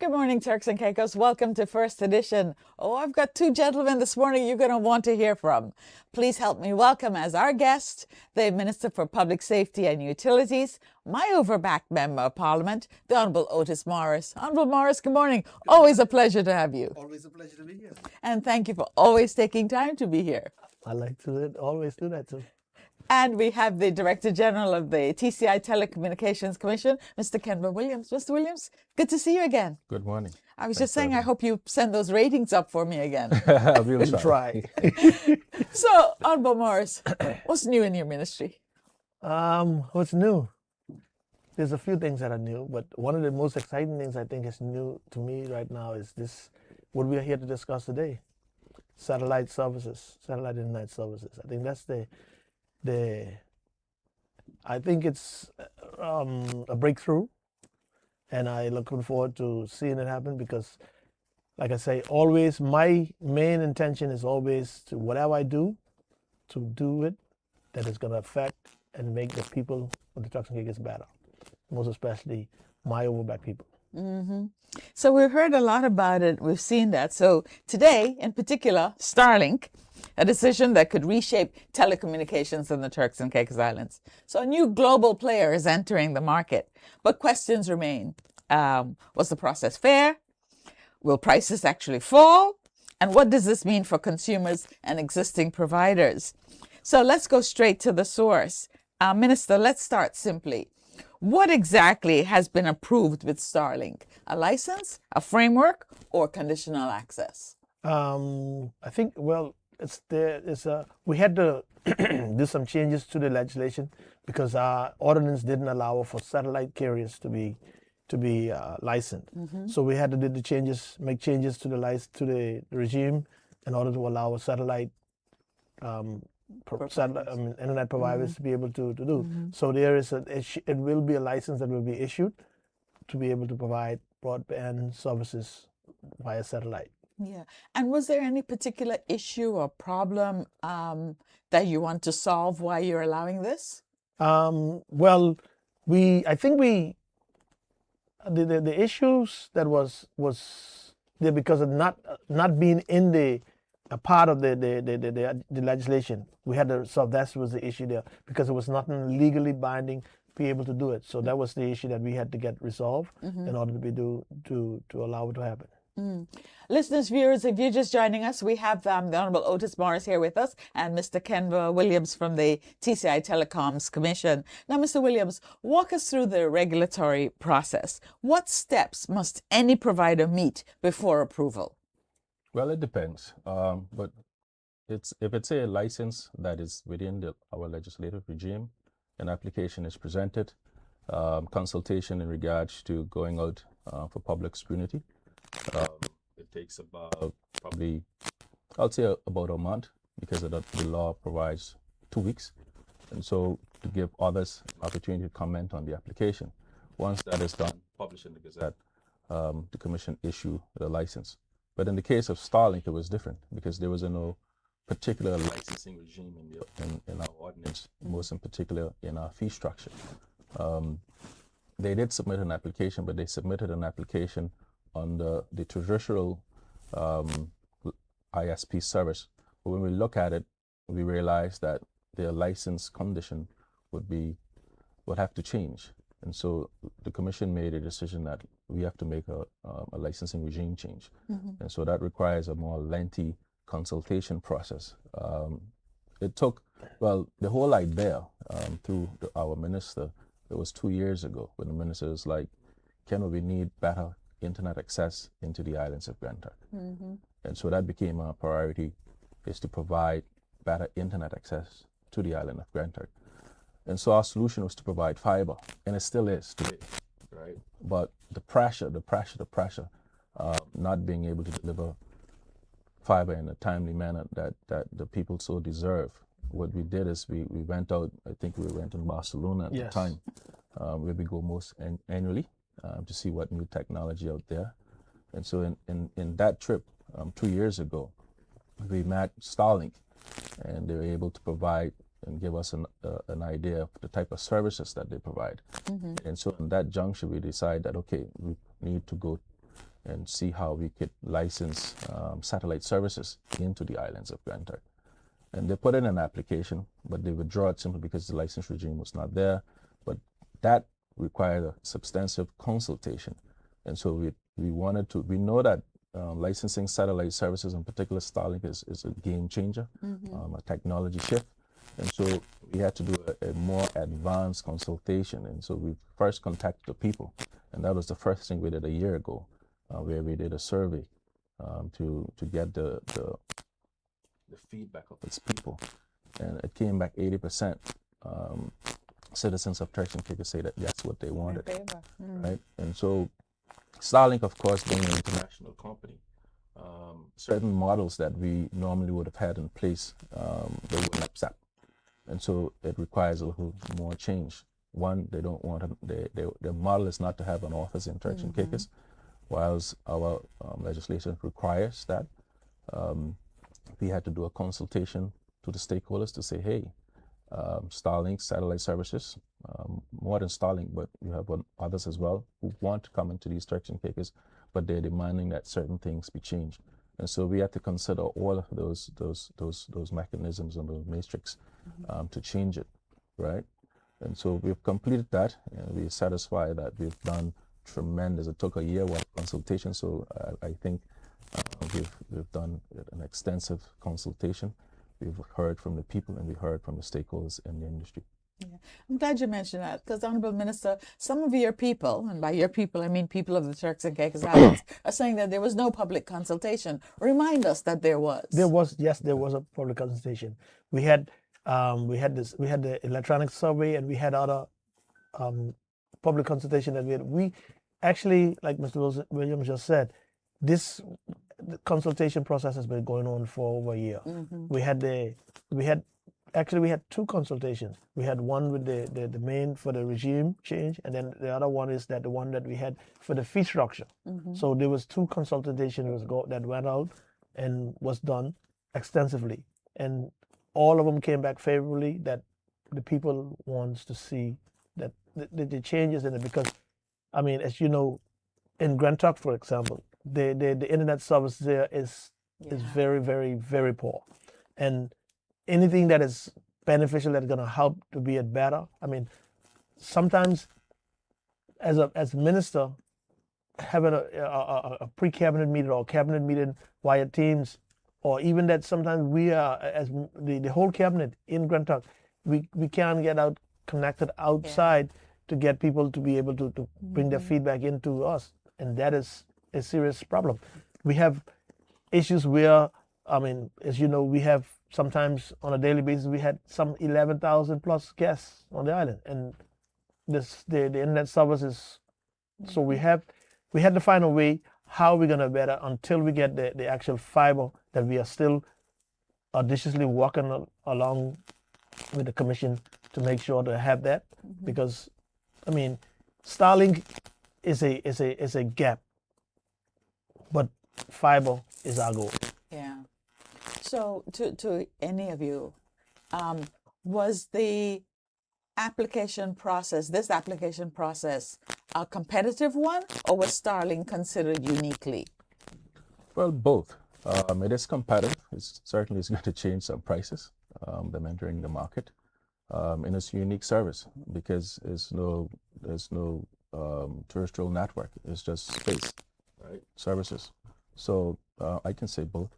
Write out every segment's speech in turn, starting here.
Good morning, Turks and Caicos. Welcome to First Edition. Oh, I've got two gentlemen this morning you're going to want to hear from. Please help me welcome as our guest, the Minister for Public Safety and Utilities, my overbacked Member of Parliament, the Honourable Otis Morris. Honourable Morris, good morning. Always a pleasure to have you. Always a pleasure to be here. And thank you for always taking time to be here. I like to always do that too. And we have the Director General of the TCI Telecommunications Commission, Mr. Kenva Williams. Mr. Williams, good to see you again. Good morning. I was just saying, I hope you send those ratings up for me again. We'll Try. So, Honourable Morris, what's new in your ministry? What's new? There's a few things that are new, but one of the most exciting things I think is new to me right now is this, what we are here to discuss today, satellite services, satellite internet services. I think that's I think it's a breakthrough, and I'm looking forward to seeing it happen because, like I say, always my main intention is always to whatever I do, to do it that is going to affect and make the people of the Turks and Caicos better, most especially my overback people. Mm-hmm. So we've heard a lot about it. We've seen that. So today, in particular, Starlink, a decision that could reshape telecommunications in the Turks and Caicos Islands. So a new global player is entering the market, but questions remain. Was the process fair? Will prices actually fall? And what does this mean for consumers and existing providers? So let's go straight to the source. Minister, let's start simply. What exactly has been approved with Starlink? A license, a framework, or conditional access? I think, well, we had to do some changes to the legislation because our ordinance didn't allow for satellite carriers to be licensed. Mm-hmm. So we had to do the changes, make changes to the regime in order to allow satellite internet providers to be able to do. Mm-hmm. So there is it will be a license that will be issued to be able to provide broadband services via satellite. Yeah. And was there any particular issue or problem that you want to solve while you're allowing this? Well, I think the issues that was there because of not being in a part of the legislation. We had to solve. That was the issue there because it was nothing legally binding to be able to do it. So that was the issue that we had to get resolved in order to allow it to happen. Mm. Listeners, viewers, if you're just joining us, we have the Honourable Otis Morris here with us and Mr. Kenva Williams from the TCI Telecoms Commission. Now, Mr. Williams, walk us through the regulatory process. What steps must any provider meet before approval? Well, it depends. But if it's a license that is within our legislative regime, an application is presented, consultation in regards to going out for public scrutiny. It takes about probably, I'll say about a month because the law provides 2 weeks. And so to give others an opportunity to comment on the application. Once that is done, publish in the Gazette, the Commission issue the license. But in the case of Starlink, it was different because there was no particular licensing regime in our ordinance, most in particular in our fee structure. They did submit an application, but they submitted an application on the traditional ISP service. But when we look at it, we realize that their license condition would have to change. And so the Commission made a decision that we have to make a licensing regime change. Mm-hmm. And so that requires a more lengthy consultation process. It took, well, the whole idea through our minister, it was 2 years ago when the minister was like, we need better internet access into the islands of Grand Turk. Mm-hmm. And so that became our priority, is to provide better internet access to the island of Grand Turk. And so our solution was to provide fiber, and it still is today, right? But the pressure, not being able to deliver fiber in a timely manner that the people so deserve. What we did is we went out, I think we went in Barcelona at the time, where we go most annually to see what new technology out there. And so in that trip 2 years ago, we met Starlink, and they were able to provide and give us an idea of the type of services that they provide. Mm-hmm. And so in that juncture, we decided that, okay, we need to go and see how we could license satellite services into the islands of Grand Turk. And they put in an application, but they withdrew it simply because the license regime was not there. But that required a substantive consultation. And so we know that licensing satellite services, in particular Starlink, is a game changer, a technology shift. And so we had to do a more advanced consultation. And so we first contacted the people. And that was the first thing we did a year ago, where we did a survey to get the feedback of its people. And it came back 80%. Citizens of Turks and Caicos say that that's what they wanted, right? And so Starlink, of course, being an international company, certain models that we normally would have had in place, they wouldn't accept. And so it requires a little more change. One, they don't want their model is not to have an office in Turks and Caicos, whilst our legislation requires that. We had to do a consultation to the stakeholders to say, hey, Starlink satellite services, more than Starlink, but you have others as well who want to come into these Turks and Caicos, but they're demanding that certain things be changed. And so we had to consider all of those mechanisms and those matrix to change it, right? And so we've completed that, and we're satisfied that we've done tremendous. It took a year worth of consultation, so I think we've done an extensive consultation. We've heard from the people and we heard from the stakeholders in the industry. Yeah. I'm glad you mentioned that, because, Honorable Minister, some of your people, and by your people I mean people of the Turks and Caicos Islands, are saying that there was no public consultation. Remind us that there was. There was a public consultation. We had the electronic survey, and we had other public consultation that we had. We actually, like Mr. Williams just said, the consultation process has been going on for over a year. We had two consultations. We had one with the main for the regime change, and then the other one is the one that we had for the fee structure. So there was two consultations that went out and was done extensively, and all of them came back favorably, that the people wants to see that the changes in it, because, I mean, as you know, in Grand Turk, for example, the internet service there is very, very, very poor, and anything that is beneficial, that's going to help to be it better. I mean, sometimes as a minister, having a pre-cabinet meeting or cabinet meeting via Teams, or even that sometimes we are, as the whole cabinet in Grand Turk, we can't get out connected outside to get people to be able to bring their feedback into us, and that is a serious problem. We have issues where, I mean, as you know, we have sometimes on a daily basis, we had some 11,000 plus guests on the island, and the internet service is, so we had to find a way how we're gonna better until we get the actual fiber that we are still audaciously working along with the commission to make sure to have that, because, I mean, Starlink is a gap, but fiber is our goal. Yeah. So to any of you, was the this application process, a competitive one, or was Starlink considered uniquely? Well, both. It is competitive. It certainly is going to change some prices, them entering the market. And it's a unique service because there's no terrestrial network. It's just space, right? Services. So I can say both.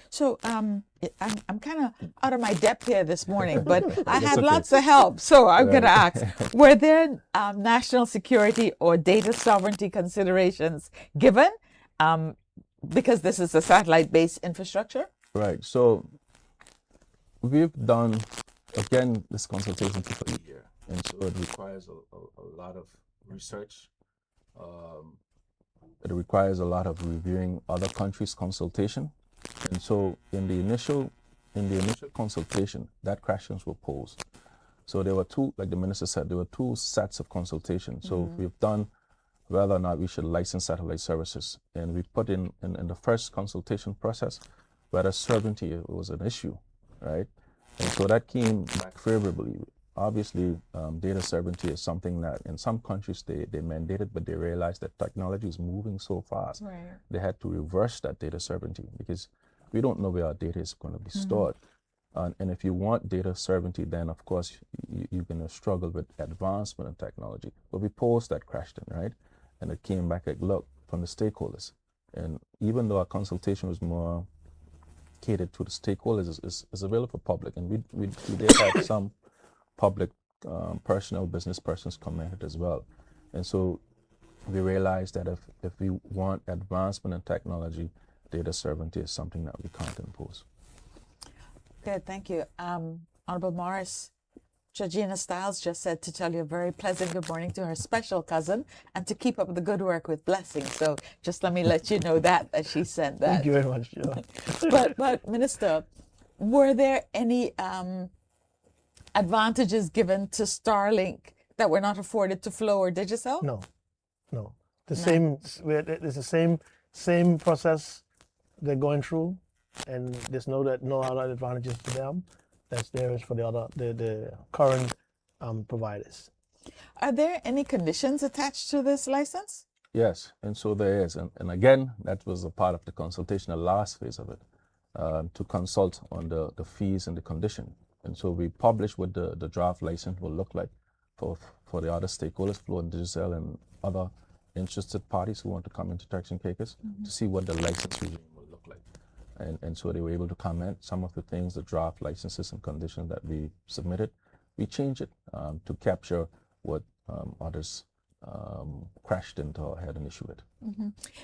So I'm kind of out of my depth here this morning, but I had okay. lots of help. So I'm going to ask, were there national security or data sovereignty considerations given? Because this is a satellite-based infrastructure? Right. So we've done, again, this consultation took a year, and so it requires a lot of research. It requires a lot of reviewing other countries' consultation. And so in the initial consultation, that questions were posed. So there were two, like the minister said, there were two sets of consultation. So we've done whether or not we should license satellite services. And we put in the first consultation process whether sovereignty was an issue, right? And so that came back favorably. obviously data sovereignty is something that in some countries they mandated, but they realized that technology is moving so fast. Right. They had to reverse that data sovereignty because we don't know where our data is going to be stored. And if you want data sovereignty, then of course you're going to struggle with advancement in technology. But we posed that question, right? And it came back like, look, from the stakeholders. And even though our consultation was more catered to the stakeholders, is available for public. And we did have some public personnel, business persons commented as well. And so we realized that if we want advancement in technology, data sovereignty is something that we can't impose. Good, thank you. Honorable Morris, Georgina Stiles just said to tell you a very pleasant good morning to her special cousin and to keep up the good work with blessings. So just let me let you know that she sent that. Thank you very much, Joe. But Minister, were there any advantages given to Starlink that were not afforded to Flow or Digicel? No. The same. It's the same process they're going through, and there's no other advantages to them as there is for the current providers. Are there any conditions attached to this license? Yes, and so there is. And again, that was a part of the consultation, the last phase of it, to consult on the fees and the condition. And so we published what the draft license will look like for the other stakeholders, Flow and Digicel, and other interested parties who want to come into Turks and Caicos to see what the license regime will look like. And so they were able to comment some of the things, the draft licenses and conditions that we submitted. We changed it to capture what others crashed into or had an issue with.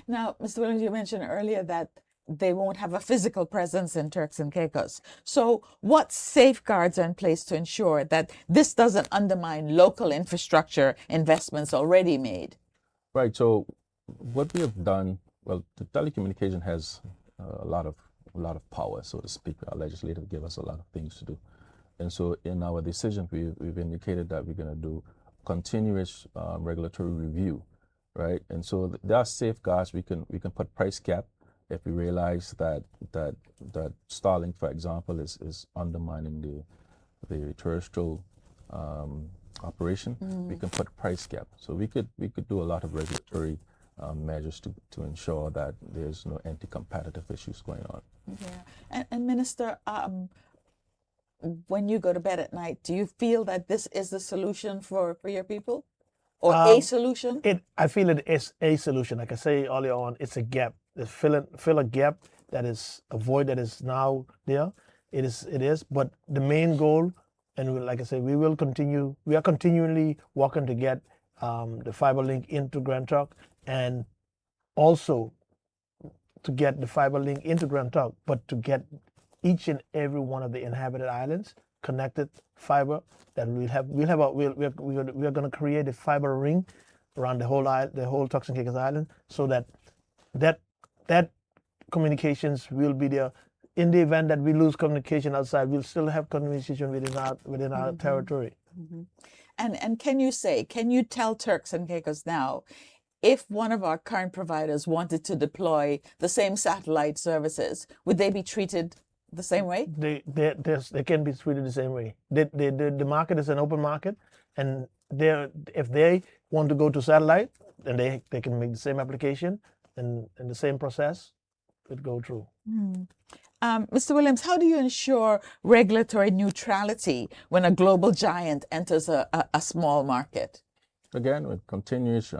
Now, Mr. Williams, you mentioned earlier that they won't have a physical presence in Turks and Caicos. So what safeguards are in place to ensure that this doesn't undermine local infrastructure investments already made? Right, so what we have done, well, the telecommunication has a lot of power, so to speak. Our legislative give us a lot of things to do. And so in our decision, we've indicated that we're going to do continuous regulatory review, right? And so there are safeguards. We can put price cap if we realize that Starlink, for example, is undermining the terrestrial operation. We can put price cap. So we could do a lot of regulatory measures to ensure that there's no anti-competitive issues going on. Yeah, and Minister, when you go to bed at night, do you feel that this is the solution for your people, or a solution? I feel it is a solution. Like I say earlier on, it's a gap. It's fill a gap that is a void that is now there. It is. But the main goal, and like I say, we are continually working to get the fiber link into Grand Turk, and also to get the fiber link into Grand Turk, but to get each and every one of the inhabited islands connected fiber. That we are going to create a fiber ring around the whole Turks and Caicos Island, so that communications will be there. In the event that we lose communication outside, we'll still have communication within our territory. And can you tell Turks and Caicos now, if one of our current providers wanted to deploy the same satellite services, would they be treated the same way? They can be treated the same way. The market is an open market, and if they want to go to satellite, then they can make the same application, and the same process would go through. Mr. Williams, how do you ensure regulatory neutrality when a global giant enters a small market? Again, with continuous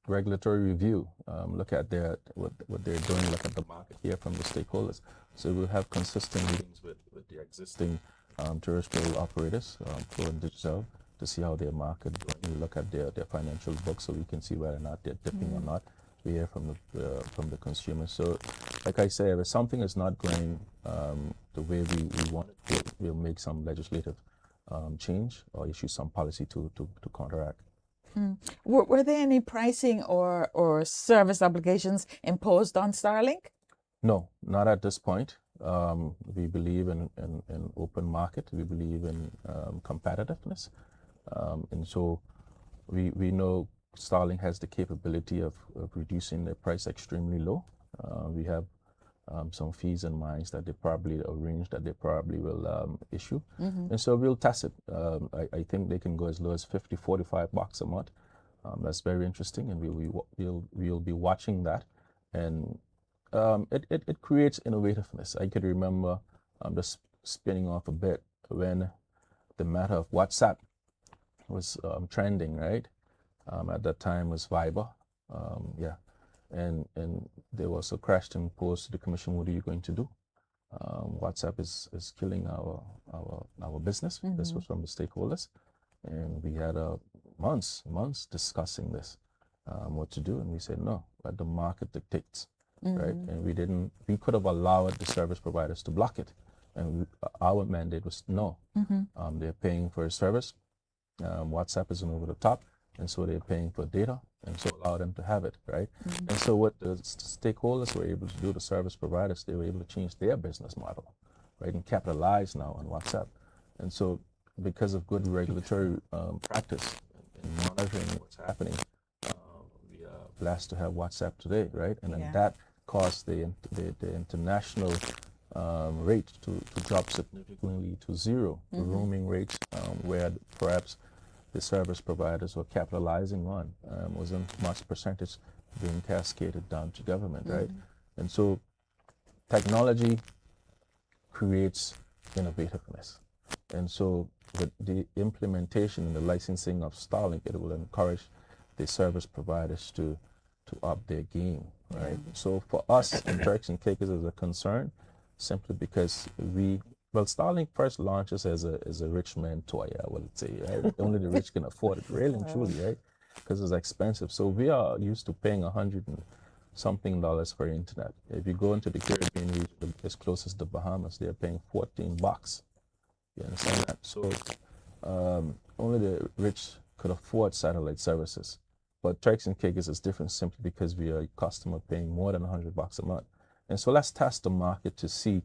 regulatory review, look at what they're doing, look at the market, hear from the stakeholders. So we'll have consistent meetings with the existing terrestrial operators, Flow and Digicel, to see how their market going. We look at their financial books so we can see whether or not they're dipping or not. We hear from the consumers. So, like I say, if something is not going the way we want it to, we'll make some legislative change or issue some policy to counteract. Were there any pricing or service obligations imposed on Starlink? No, not at this point. We believe in open market. We believe in competitiveness. And so we know Starlink has the capability of reducing their price extremely low. We have some fees and mines that they probably arrange that they probably will issue. And so we'll test it. I think they can go as low as $50-$45 a month. That's very interesting, and we'll be watching that. And it creates innovativeness. I could remember just spinning off a bit when the matter of WhatsApp was trending, right? At that time was Viber, and there was a question posed to the commission. What are you going to do? WhatsApp is killing our business. This was from the stakeholders, and we had months discussing this, what to do, and we said no, let the market dictates, right? And we could have allowed the service providers to block it, and our mandate was no. They're paying for a service. WhatsApp isn't over the top, and so they're paying for data, and so allow them to have it, right? And so what the stakeholders were able to do, the service providers, they were able to change their business model, right, and capitalize now on WhatsApp. And so because of good regulatory practice and monitoring what's happening, we are blessed to have WhatsApp today, right? And then that caused the international rate to drop significantly to zero. The roaming rates, where perhaps the service providers were capitalizing on, wasn't much percentage being cascaded down to government, right? And so technology creates innovativeness. And so with the implementation and the licensing of Starlink, it will encourage the service providers to up their game, right? So for us, in Turks and Caicos is a concern, simply because Starlink first launches as a rich man toy, I would say, right? Only the rich can afford it, really and truly, right? Because it's expensive. So we are used to paying $100 and something for internet. If you go into the Caribbean region, as close as the Bahamas, they're paying $14. You understand that? So only the rich could afford satellite services. But Turks and Caicos is different simply because we are a customer paying more than $100 a month. And so let's test the market to see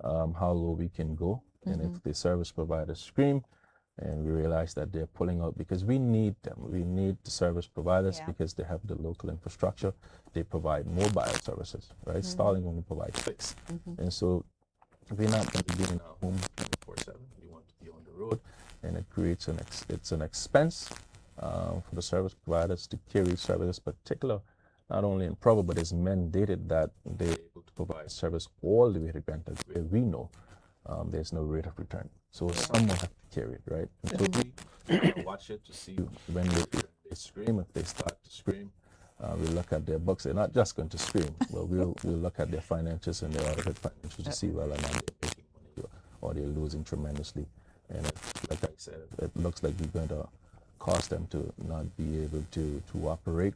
how low we can go. And if the service providers scream and we realize that they're pulling out, because we need them. We need the service providers because they have the local infrastructure. They provide mobile services, right? Starlink only provides fixed. And so we're not going to be in our home 24/7. We want to be on the road, and it creates it's an expense for the service providers to carry services, particular not only in Provo, but it's mandated that they're able to provide service all the way to Grand Turk, where we know there's no rate of return. So someone have to carry it, right? And so we watch it to see when they scream. If they start to scream, we look at their books. They're not just going to scream, but we'll look at their financials and their audited financials to see whether or not they're making money or they're losing tremendously. And like I said, it looks like we're going to cause them to not be able to operate.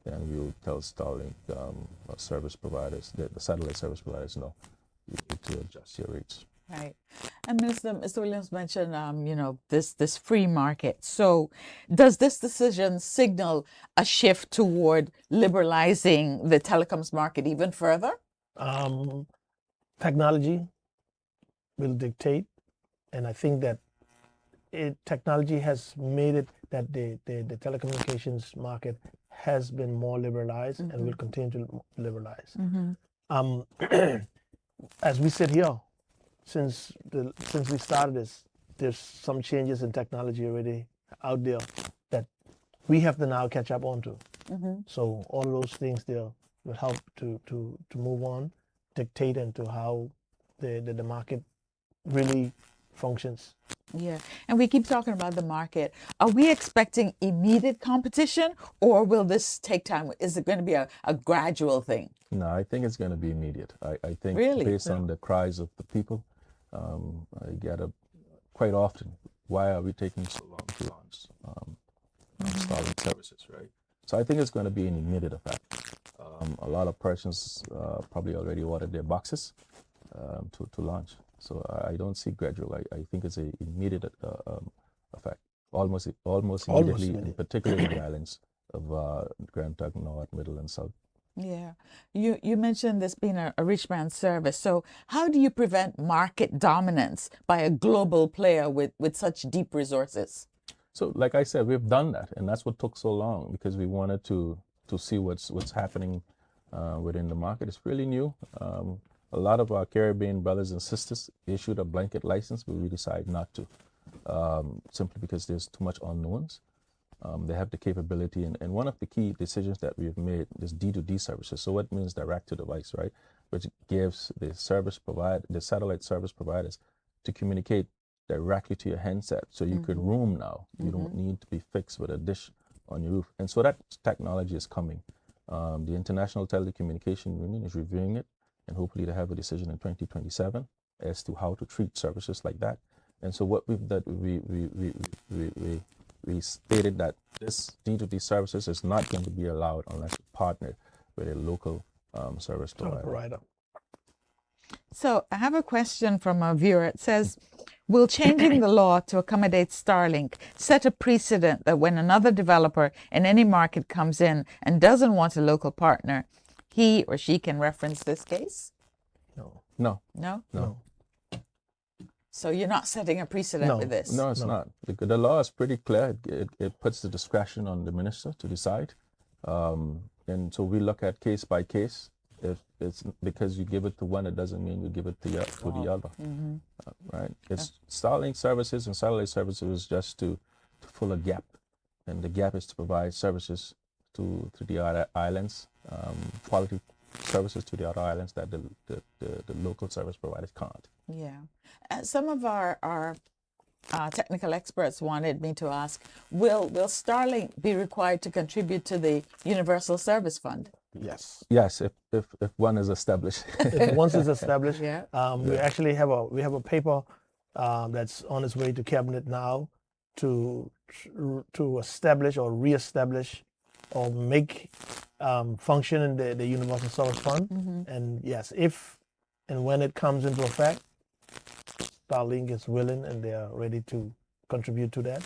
Then we'll tell Starlink service providers, the satellite service providers, no, you need to adjust your rates. Right. And Mr. Williams mentioned, this free market. So does this decision signal a shift toward liberalizing the telecoms market even further? Technology will dictate, and I think that technology has made it that the telecommunications market has been more liberalized and will continue to liberalize. As we sit here, since we started this, there's some changes in technology already out there that we have to now catch up onto. So all those things there will help to move on, dictate into how the market really functions. Yeah, and we keep talking about the market. Are we expecting immediate competition, or will this take time? Is it going to be a gradual thing? No, I think it's going to be immediate. I think Really? based on the cries of the people, I get quite often, why are we taking so long to launch Starlink services, right? So I think it's going to be an immediate effect. A lot of persons probably already ordered their boxes to launch. So I don't see gradual. I think it's an immediate effect, almost immediately, and particularly in the islands of Grand Turk, North, Middle, and South. Yeah, you mentioned this being a rich man's service. So how do you prevent market dominance by a global player with such deep resources? So like I said, we've done that, and that's what took so long, because we wanted to see what's happening within the market. It's really new. a lot of our Caribbean brothers and sisters issued a blanket license, but we decided not to, simply because there's too much unknowns. They have the capability, and one of the key decisions that we've made is D2D services. So what means direct to device, right? Which gives the satellite service providers to communicate directly to your handset. So you could roam now. You don't need to be fixed with a dish on your roof. And so that technology is coming. The International Telecommunication Union is reviewing it, and hopefully they have a decision in 2027 as to how to treat services like that. And so what we've done, we stated that this D2D services is not going to be allowed unless you partner with a local service provider. So I have a question from a viewer. It says, will changing the law to accommodate Starlink set a precedent that when another developer in any market comes in and doesn't want a local partner, he or she can reference this case? No. So you're not setting a precedent with this? No, it's not. The law is pretty clear. It puts the discretion on the minister to decide. And so we look at case by case. If it's because you give it to one, it doesn't mean you give it to the other. Right? It's Starlink services and satellite services is just to fill a gap. And the gap is to provide services to the other islands, quality services to the other islands that the local service providers can't. Yeah. Some of our technical experts wanted me to ask, will Starlink be required to contribute to the Universal Service Fund? Yes. Yes, if one is established. Once it's established, Yeah. we actually have a paper that's on its way to cabinet now to establish or reestablish or make function in the Universal Service Fund. And yes, if and when it comes into effect, Starlink is willing and they are ready to contribute to that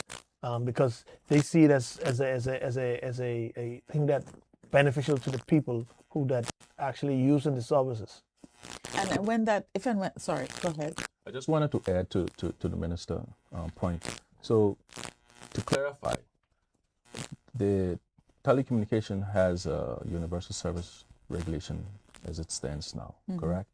because they see it as a thing that beneficial to the people who that actually using the services. And sorry, go ahead. I just wanted to add to the minister point. So to clarify, the telecommunication has a universal service regulation as it stands now, correct?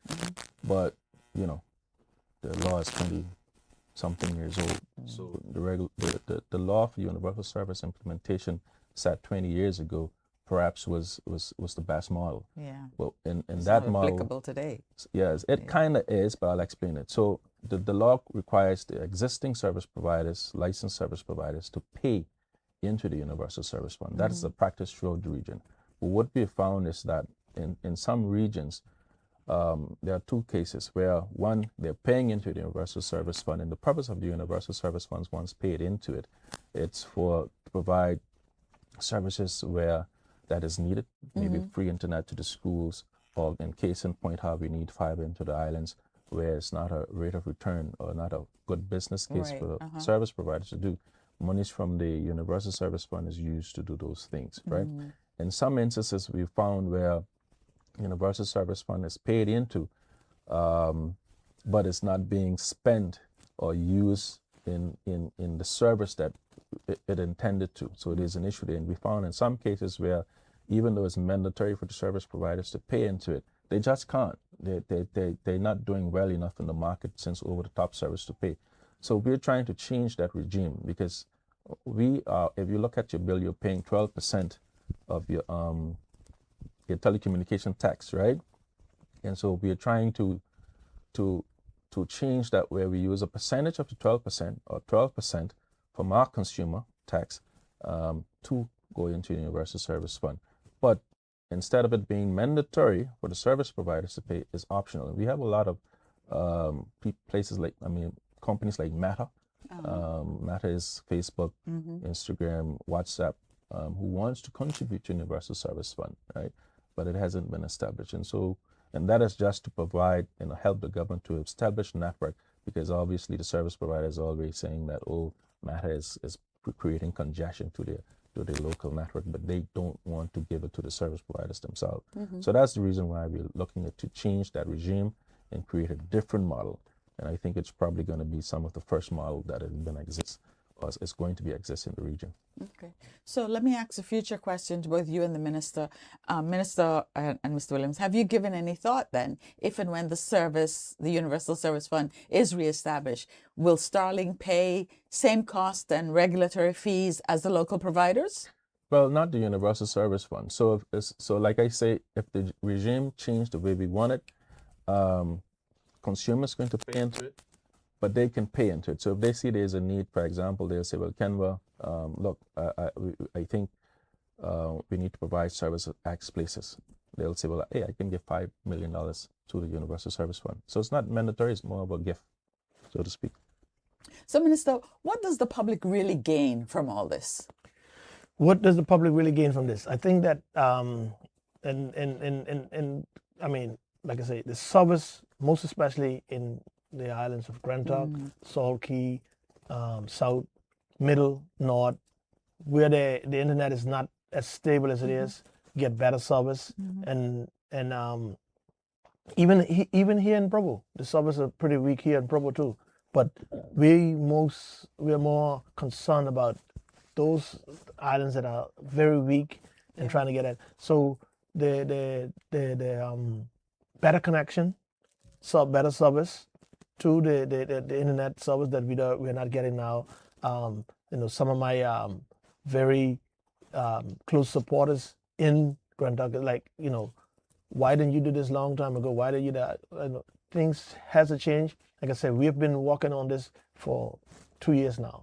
But the law is 20-something years old. So the law for universal service implementation set 20 years ago perhaps was the best model. Yeah. Well, in It's that not model, applicable today. yes, it kind of is, but I'll explain it. So the law requires the existing service providers, licensed service providers, to pay into the Universal Service Fund. That is the practice throughout the region. But what we found is that in some regions, there are two cases where, one, they're paying into the Universal Service Fund, and the purpose of the Universal Service Funds, once paid into it, it's to provide services where that is needed, maybe free internet to the schools, or in case in point how we need fiber into the islands, where it's not a rate of return or not a good business case for service providers to do. Monies from the Universal Service Fund is used to do those things, right? In some instances, we found where Universal Service Fund is paid into, but it's not being spent or used in the service that it intended to. So it is an issue there. And we found in some cases where, even though it's mandatory for the service providers to pay into it, they just can't. They're not doing well enough in the market since over-the-top service to pay. So we're trying to change that regime because if you look at your bill, you're paying 12% of your telecommunication tax, right? And so we're trying to change that, where we use a percentage of the 12% or 12% from our consumer tax to go into the Universal Service Fund. But instead of it being mandatory for the service providers to pay, it's optional. We have a lot of companies like Meta. Meta is Facebook, Instagram, WhatsApp, who wants to contribute to Universal Service Fund, right? But it hasn't been established. And that is just to provide and help the government to establish a network, because obviously the service provider is always saying that, Meta is creating congestion to the local network, but they don't want to give it to the service providers themselves. So that's the reason why we're looking to change that regime and create a different model. And I think it's probably going to be some of the first model that is going to exist, is going to be exist in the region. Okay. So let me ask a future question to both you and the Minister. Minister and Mr. Williams, have you given any thought then, if and when the Universal Service Fund is reestablished, will Starlink pay same cost and regulatory fees as the local providers? Well, not the Universal Service Fund. So, like I say, if the regime changed the way we want it, consumers going to pay into it, but they can pay into it. So if they see there's a need, for example, they'll say, well, Canva, look, I think we need to provide service at X places. They'll say, well, hey, I can give $5 million to the Universal Service Fund. So it's not mandatory, it's more of a gift, so to speak. So, Minister, what does the public really gain from all this? What does the public really gain from this? I think that, I mean, like I say, the service, most especially in the islands of Grand Turk, Salt Key, South, Middle, North, where the internet is not as stable as it is, get better service, and even here in Provo, the service are pretty weak here in Provo too. But we are more concerned about those islands that are very weak and trying to get it. So the better connection, better service to the internet service that we're not getting now. Some of my very close supporters in Grand Turk, like, why didn't you do this long time ago? Why did you that? Things has to change. Like I said, we have been working on this for 2 years now.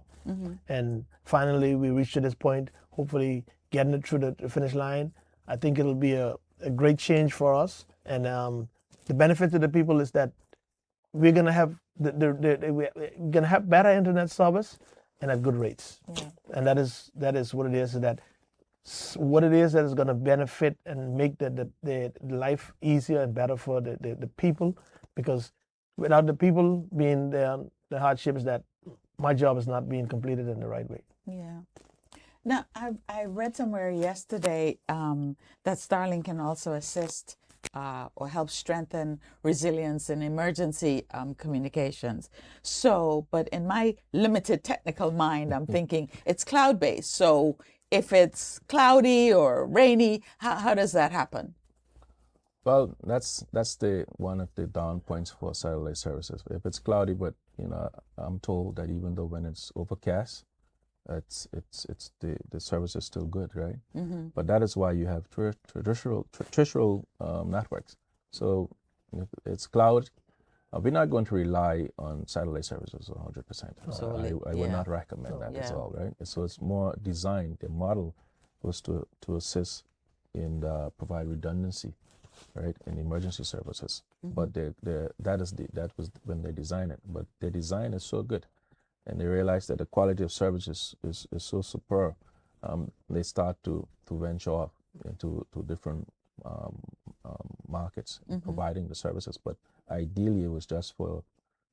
And finally, we reached to this point, hopefully getting it through the finish line. I think it'll be a great change for us. And the benefit to the people is that we're going to have we're going to have better internet service and at good rates. And that is what it is, that is going to benefit and make the life easier and better for the people, because without the people being there, the hardship is that my job is not being completed in the right way. Yeah. Now, I read somewhere yesterday that Starlink can also assist or help strengthen resilience in emergency communications. So, but in my limited technical mind, I'm thinking it's cloud-based. So if it's cloudy or rainy, how does that happen? Well, that's the one of the down points for satellite services. If it's cloudy, but I'm told that even though when it's overcast, it's the service is still good, right? But that is why you have traditional networks. So if it's cloud, we're not going to rely on satellite services 100%. I would not recommend that at all, right? So it's more designed. The model was to assist in provide redundancy, right, in emergency services. But that was when they designed it. But their design is so good, and they realize that the quality of service is so superb. They start to venture off into different markets providing the services. But ideally, it was just for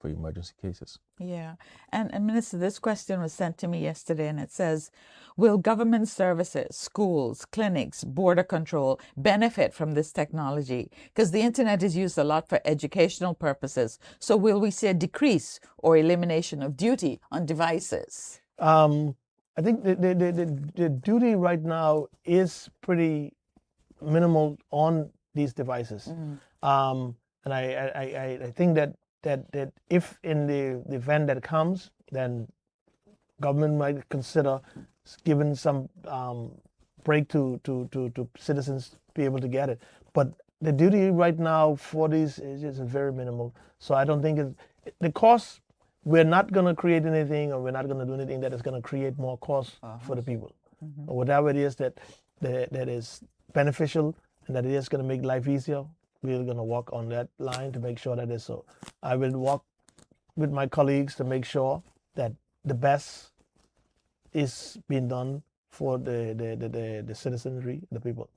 emergency cases. Yeah. And Minister, this question was sent to me yesterday, and it says, will government services, schools, clinics, border control benefit from this technology? Because the internet is used a lot for educational purposes. So will we see a decrease or elimination of duty on devices? I think the duty right now is pretty minimal on these devices. And I think that if in the event that comes, then government might consider giving some break to citizens be able to get it. But the duty right now for these is very minimal. So I don't think the cost. We're not going to create anything, or we're not going to do anything that is going to create more cost for the people. Or whatever it is that is beneficial and that it is going to make life easier, we're going to walk on that line to make sure that is so. I will work with my colleagues to make sure that the best is being done for the citizenry, the people.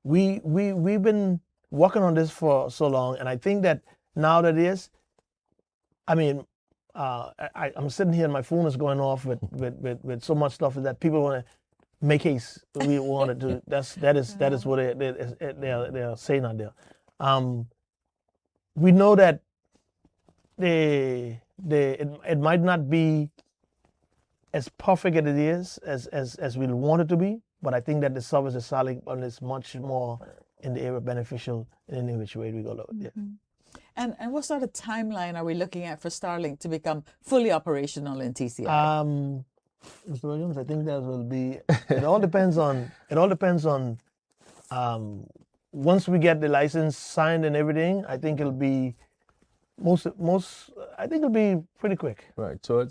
We've been working on this for so long, and I think that now that it is, I mean, I'm sitting here and my phone is going off with so much stuff that people want to make haste. We want to do. That is what they're saying out there. We know that the it might not be as perfect as it is as we want it to be, but I think that the service is solid and it's much more in the area beneficial in any which way we go. Yeah. And what sort of timeline are we looking at for Starlink to become fully operational in TCI? Mr. Williams, I think that will be. It all depends on. Once we get the license signed and everything, I think it'll be most. I think it'll be pretty quick. Right. So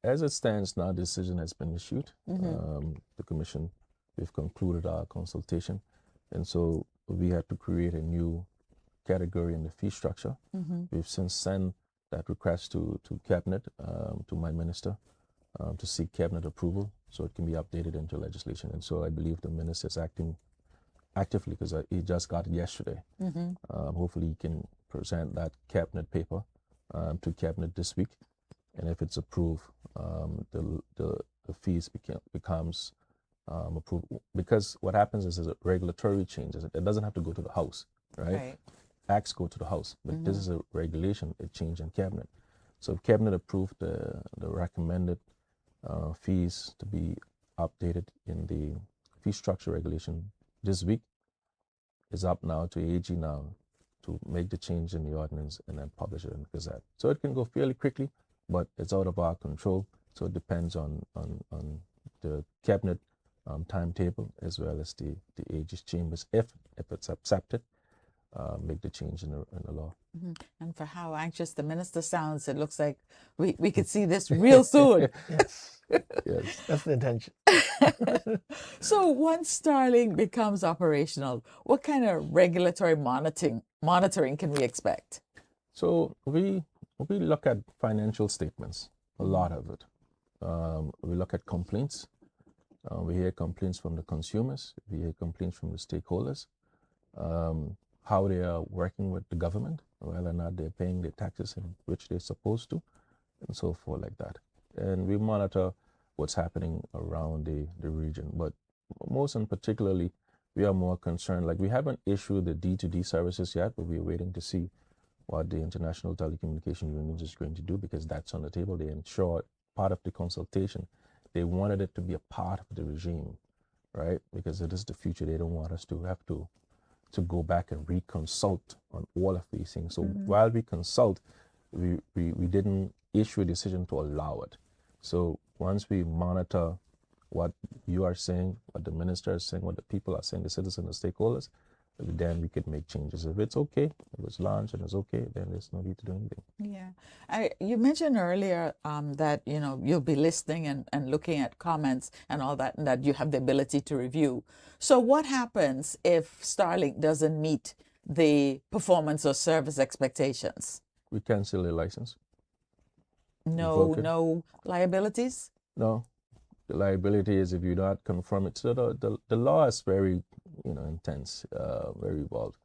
as it stands now, decision has been issued. The commission, we've concluded our consultation, and so we had to create a new category in the fee structure. We've since sent that request to cabinet, to my minister, to seek cabinet approval so it can be updated into legislation. And so I believe the minister is acting actively because he just got it yesterday. Hopefully he can present that cabinet paper to cabinet this week, and if it's approved, the fees becomes approved. Because what happens is a regulatory change. It doesn't have to go to the House, right? Acts go to the House, but this is a regulation, a change in cabinet. So if cabinet approved the recommended fees to be updated in the fee structure regulation this week, it's up now to AG now to make the change in the ordinance and then publish it in the Gazette. So it can go fairly quickly, but it's out of our control. So it depends on the cabinet timetable as well as the AG's chambers. If it's accepted, make the change in the law. And for how anxious the minister sounds, it looks like we could see this real soon. Yes. Yes. That's the intention. So once Starlink becomes operational, what kind of regulatory monitoring can we expect? So we look at financial statements, a lot of it. We look at complaints. We hear complaints from the consumers. We hear complaints from the stakeholders. How they are working with the government, whether or not they're paying their taxes in which they're supposed to, and so forth like that. And we monitor what's happening around the region. But most and particularly, we are more concerned, like we haven't issued the D2D services yet, but we're waiting to see what the International Telecommunication Union is going to do, because that's on the table. They ensured part of the consultation. They wanted it to be a part of the regime, right? Because it is the future. They don't want us to have to go back and reconsult on all of these things. So while we consult, we didn't issue a decision to allow it. So once we monitor what you are saying, what the minister is saying, what the people are saying, the citizens, the stakeholders, then we could make changes. If it's okay, if it's launched and it's okay, then there's no need to do anything. Yeah. You mentioned earlier that, you'll be listening and looking at comments and all that, and that you have the ability to review. So what happens if Starlink doesn't meet the performance or service expectations? We cancel the license. No liabilities? No. The liability is if you don't confirm it. So the law is very, intense, very involved,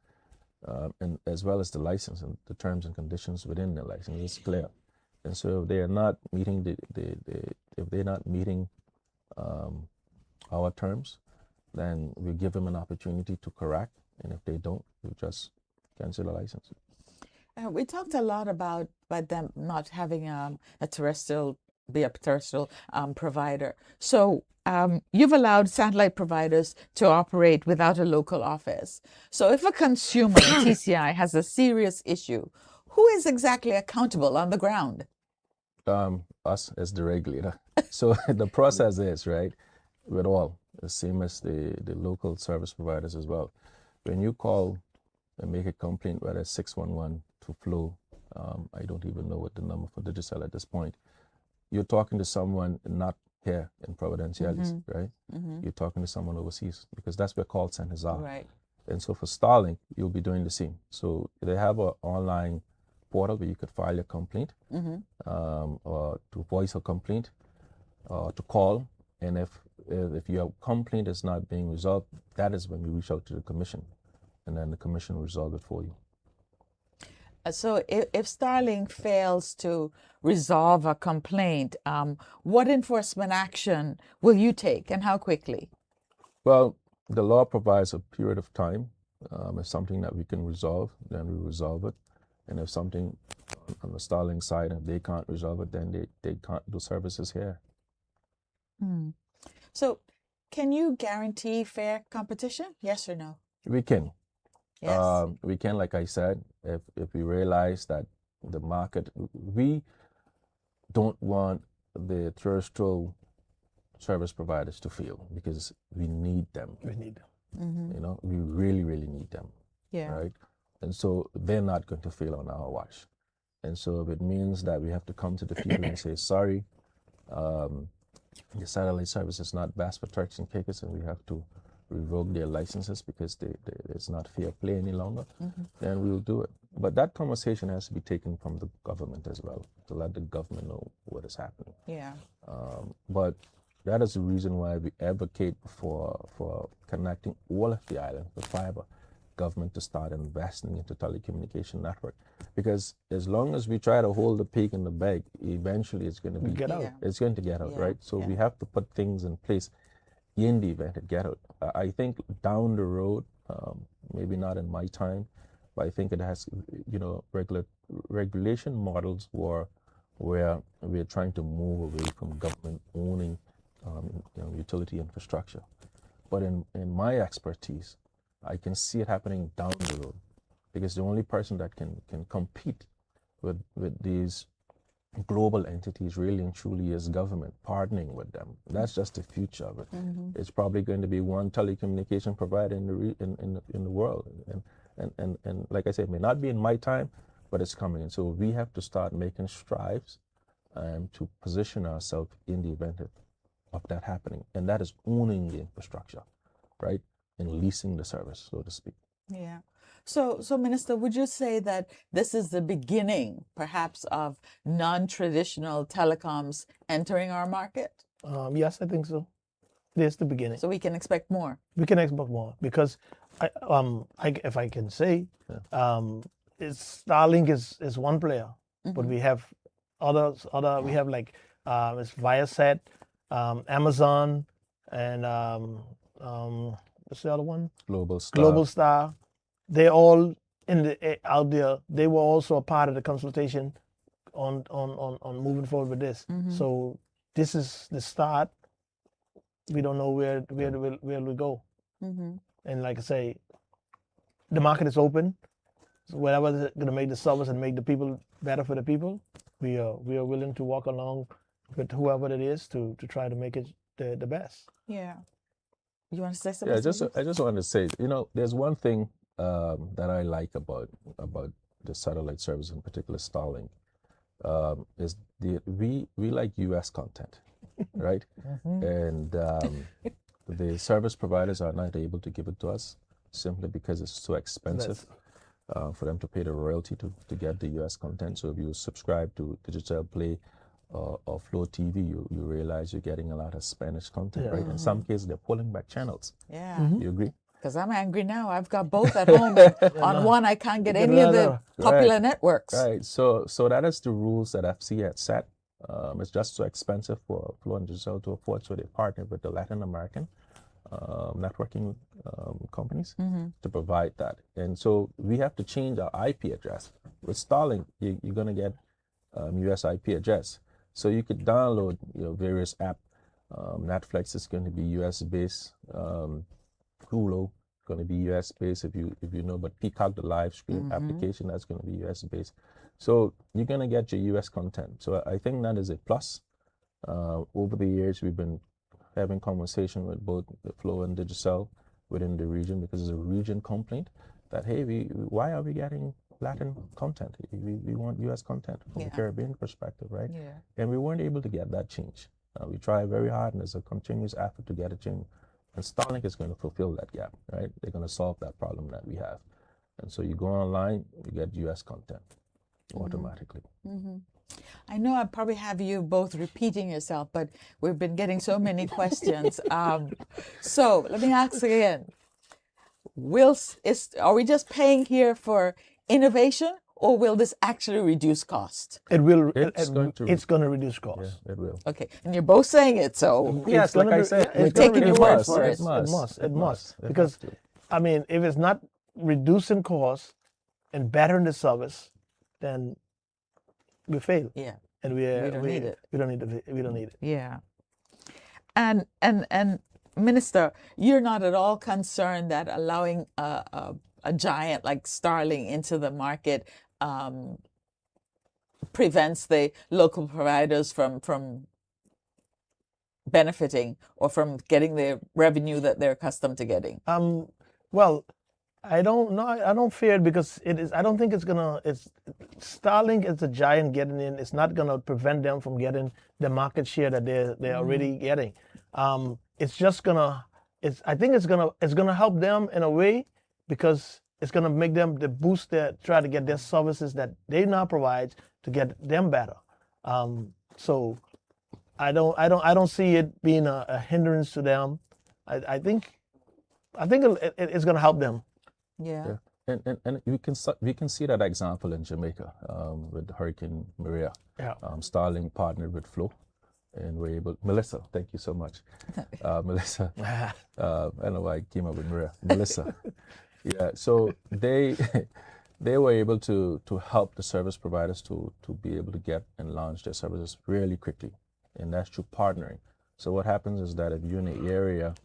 and as well as the license and the terms and conditions within the license is clear. And so if they are not meeting if they're not meeting our terms, then we give them an opportunity to correct. And if they don't, we just cancel the license. We talked a lot about them not having a terrestrial provider. So you've allowed satellite providers to operate without a local office. So if a consumer in TCI has a serious issue, who is exactly accountable on the ground? Us as the regulator. So the process is, right, with all, the same as the local service providers as well. When you call and make a complaint, whether it's 611 to Flow, I don't even know what the number for Digicel at this point, you're talking to someone not here in Providenciales, right? You're talking to someone overseas, because that's where call centers are. Right. And so for Starlink, you'll be doing the same. So they have an online portal where you could file your complaint, or to voice a complaint, or to call. And if your complaint is not being resolved, that is when you reach out to the commission, and then the commission will resolve it for you. So if Starlink fails to resolve a complaint, what enforcement action will you take, and how quickly? Well, the law provides a period of time. If something that we can resolve, then we resolve it. And if something on the Starlink side. If they can't resolve it, then they can't do services here. So, can you guarantee fair competition? Yes or no? We can. Yes. We can, like I said, if we realize that the market, we don't want the terrestrial service providers to fail because we need them. We need them. You know, we really, really need them. Yeah. Right. And so they're not going to fail on our watch. And so if it means that we have to come to the people and say, sorry, the satellite service is not best for Turks and Caicos, and we have to revoke their licenses because it's not fair play any longer, then we'll do it. But that conversation has to be taken from the government as well, to let the government know what is happening. Yeah. But that is the reason why we advocate for connecting all of the island with fiber. Government to start investing into telecommunication network, because as long as we try to hold the pig in the bag, eventually it's going to be Get out. It's going to get out, Yeah. right? So Yeah. we have to put things in place in the event it get out. I think down the road, maybe not in my time, but I think it has, you know, regulation models where we're trying to move away from government owning utility infrastructure. But in my expertise, I can see it happening down the road, because the only person that can compete with these global entities really and truly is government, partnering with them. That's just the future of it. It's probably going to be one telecommunication provider in the world, and like I said, it may not be in my time, but it's coming. And so we have to start making strides to position ourselves in the event of that happening, and that is owning the infrastructure, right? And leasing the service, so to speak. Yeah. So, Minister, would you say that this is the beginning, perhaps, of non-traditional telecoms entering our market? Yes, I think so. There's the beginning. So we can expect more. We can expect more because, if I can say, Starlink is one player, but we have other. We have like it's Viasat, Amazon, and what's the other one? Global Star. They're all out there. They were also a part of the consultation on moving forward with this. So this is the start. We don't know where we go. And like I say, the market is open. So whatever is going to make the service and make the people better for the people, we are willing to walk along with whoever it is to try to make it the best. Yeah. You want to say something? Yeah, I just wanted to say, you know, there's one thing that I like about the satellite service, in particular Starlink, is we like U.S. content, right? And the service providers are not able to give it to us simply because it's so expensive for them to pay the royalty to get the U.S. content. So if you subscribe to Digital Play or Flow TV, you realize you're getting a lot of Spanish content, right? In some cases, they're pulling back channels. Yeah. You agree? Because I'm angry now. I've got both at home. On one, I can't get any of the popular networks. Right. So that is the rules that FC had set. It's just so expensive for Flow and Digital to afford, so they partnered with the Latin American networking companies to provide that. And so we have to change our IP address. With Starlink, you're going to get US IP address. So you could download various apps. Netflix is going to be US based. Hulu going to be US based if you know, but Peacock, the live stream application, that's going to be US based. So you're going to get your US content. So I think that is a plus. Over the years, we've been having conversation with both the Flow and Digicel within the region, because it's a region complaint that, hey, why are we getting Latin content? We want US content from the Caribbean perspective, right? Yeah. And we weren't able to get that change. We try very hard, and there's a continuous effort to get it changed. And Starlink is going to fulfill that gap, right? They're going to solve that problem that we have. And so you go online, you get US content automatically. I know I probably have you both repeating yourself, but we've been getting so many questions. So let me ask again. Are we just paying here for innovation, or will this actually reduce cost? It will. It's going to reduce costs. Yeah, it will. Okay, and you're both saying it, so Yes, like I said, we're taking your word for it. It must. Because, I mean, if it's not reducing costs and bettering the service, then we fail. Yeah. And We don't need it. We don't need it. We don't need it. Yeah. And Minister, you're not at all concerned that allowing a giant like Starlink into the market prevents the local providers from benefiting or from getting the revenue that they're accustomed to getting? Well, I don't know. I don't fear it because it is. I don't think it's gonna. It's Starlink is a giant getting in. It's not gonna prevent them from getting the market share that they're already getting. It's just gonna. I think it's gonna help them in a way because it's gonna make them the boost try to get their services that they now provide to get them better. So I don't see it being a hindrance to them. I think it's gonna help them. Yeah. And we can see that example in Jamaica with Hurricane Maria. Yeah. Starlink partnered with Flow, and we're able. Melissa, thank you so much. Melissa, I don't know why I came up with Maria. Melissa, yeah. So they were able to help the service providers to be able to get and launch their services really quickly, and that's through partnering. So what happens is that if you're in an area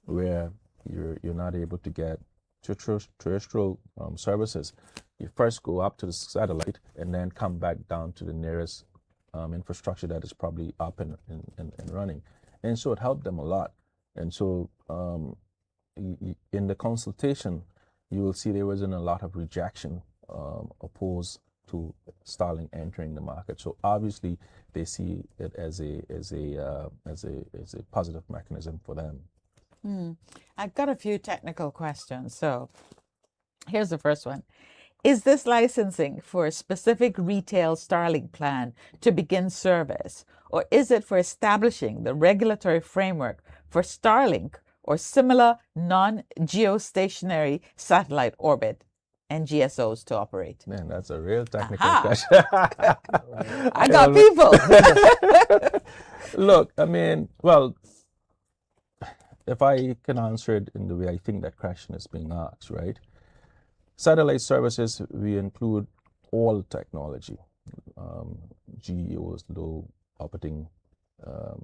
where you're not able to get terrestrial services, you first go up to the satellite and then come back down to the nearest infrastructure that is probably up and running. And so it helped them a lot. And so in the consultation, you will see there wasn't a lot of rejection opposed to Starlink entering the market. So obviously they see it as a positive mechanism for them. I've got a few technical questions. So here's the first one. Is this licensing for a specific retail Starlink plan to begin service, or is it for establishing the regulatory framework for Starlink or similar non-geostationary satellite orbit NGSOs to operate? Man, that's a real technical question. I got people. Look, I mean, well, if I can answer it in the way I think that question is being asked, right? Satellite services, we include all technology, GEOs, low orbiting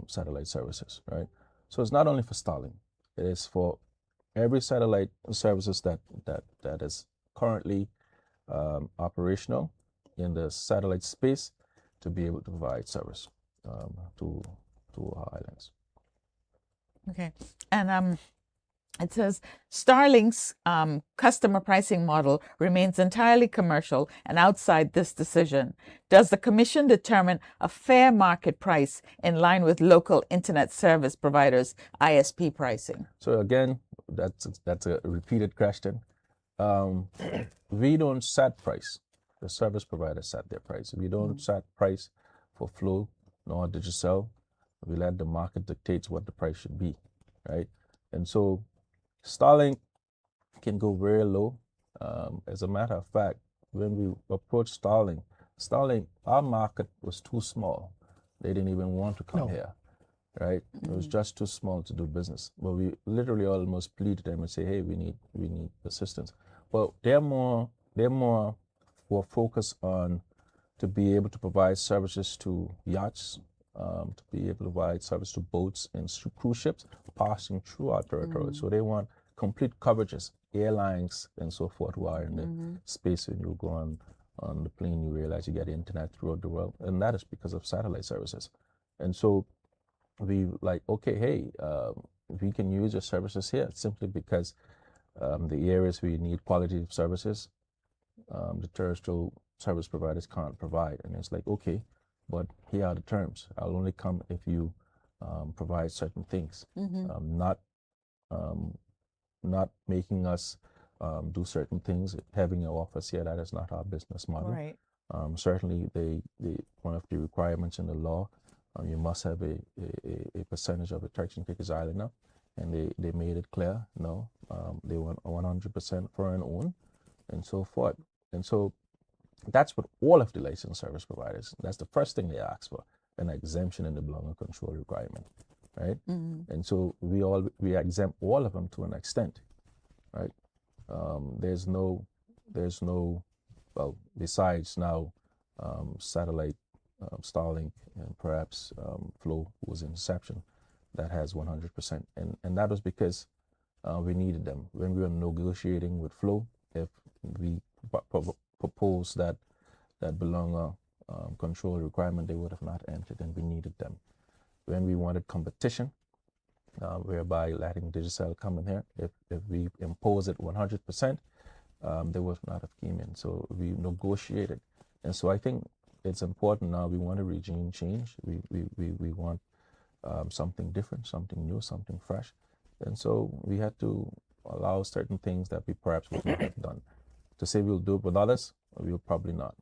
satellite services, right? So it's not only for Starlink, it is for every satellite services that is currently operational in the satellite space to be able to provide service to our islands. Okay. And it says Starlink's customer pricing model remains entirely commercial and outside this decision. Does the Commission determine a fair market price in line with local internet service providers' ISP pricing? So again, that's a repeated question. We don't set price. The service providers set their price. We don't set price for Flow nor Digicel. We let the market dictate what the price should be, right? And so Starlink can go very low. As a matter of fact, when we approached Starlink, our market was too small. They didn't even want to come here, right? It was just too small to do business. But we literally almost pleaded them and say, hey, we need assistance. But they're more focused on to be able to provide services to yachts, to be able to provide service to boats and cruise ships passing through our territory. So they want complete coverages, airlines and so forth who are in the space. When you go on the plane, you realize you get internet throughout the world, and that is because of satellite services. And so we like, okay, hey, we can use your services here simply because the areas we need quality services, the terrestrial service providers can't provide. And it's like, okay, but here are the terms. I'll only come if you provide certain things, not making us do certain things, having an office here. That is not our business model. Right. Certainly, one of the requirements in the law, you must have a percentage of the Turks and Caicos Islander, and they made it clear, no, they want 100% foreign owned, and so forth. And so that's what all of the licensed service providers, that's the first thing they ask for, an exemption in the belonging control requirement, right? And so we exempt all of them to an extent, right? There's no, well, besides now satellite Starlink and perhaps Flow was Inception that has 100%. And that was because we needed them. When we were negotiating with Flow, if we proposed that belonger control requirement, they would have not entered, and we needed them. When we wanted competition, whereby letting Digicel come in here, if we impose it 100%, they would not have came in. So we negotiated. And so I think it's important now. We want a regime change. We want something different, something new, something fresh. And so we had to allow certain things that we perhaps would not have done. To say we'll do it with others, we'll probably not.